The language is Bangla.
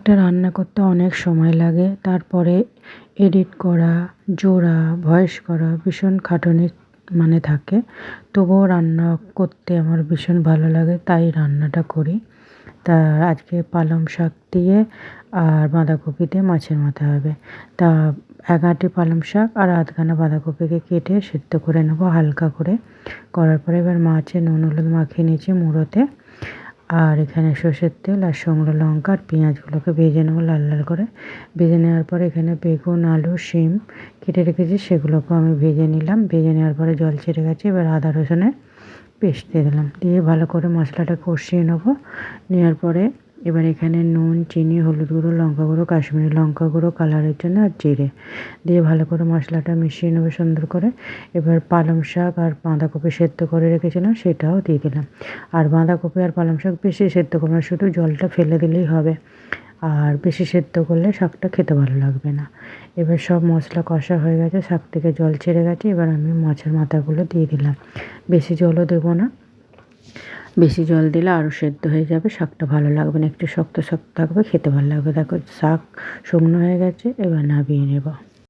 একটা রান্না করতে অনেক সময় লাগে, তারপরে এডিট করা, জোড়া, ভয়েস করা ভীষণ খাটুনি থাকে। তবুও রান্না করতে আমার ভীষণ ভালো লাগে, তাই রান্নাটা করি। তা আজকে পালং শাক দিয়ে আর বাঁধাকপি দিয়ে মাছের মাথা হবে। তা ১ আঁটি পালং শাক আর আধখানা বাঁধাকপিকে কেটে সেদ্ধ করে নেব হালকা করে। করার পরে এবার মাছে নুন হলুদ মাখিয়ে নিয়েছি মুড়োতে। আর এখানে সর্ষের তেল আর শুকনো লঙ্কা আর পেঁয়াজগুলোকে ভেজে নেবো লাল লাল করে। ভেজে নেওয়ার পরে এখানে বেগুন, আলু, শিম কেটে রেখেছি, সেগুলোকেও আমি ভেজে নিলাম। ভেজে নেওয়ার পরে জল ছেড়ে গেছে। এবার আদা রসুনের পেস্ট দিয়ে দিলাম, দিয়ে ভালো করে মশলাটা কষিয়ে নেবো। নেওয়ার পরে এবার এখানে নুন, চিনি, হলুদ গুঁড়ো, লঙ্কা গুঁড়ো, কাশ্মীরি লঙ্কা গুঁড়ো কালারের জন্য আর জিরে দিয়ে ভালো করে মশলাটা মিশিয়ে নেবো সুন্দর করে। এবার পালং শাক আর বাঁধাকপি সেদ্ধ করে রেখেছিলাম সেটাও দিয়ে দিলাম। আর বাঁধাকপি আর পালং শাক বেশি সেদ্ধ করবো না, শুধু জলটা ফেলে দিলেই হবে। আর বেশি সেদ্ধ করলে শাকটা খেতে ভালো লাগবে না। এবার সব মশলা কষা হয়ে গেছে, শাক থেকে জল ছেড়ে গেছে। এবার আমি মাছের মাথাগুলো দিয়ে দিলাম। বেশি জলও দেবো না, বেশি জল দিলে আরও সেদ্ধ হয়ে যাবে, শাকটা ভালো লাগবে না, একটু শক্ত শক্ত থাকবে, খেতে ভালো লাগবে। দেখো শাক শুকনো হয়ে গেছে, এবার নামিয়ে নেব।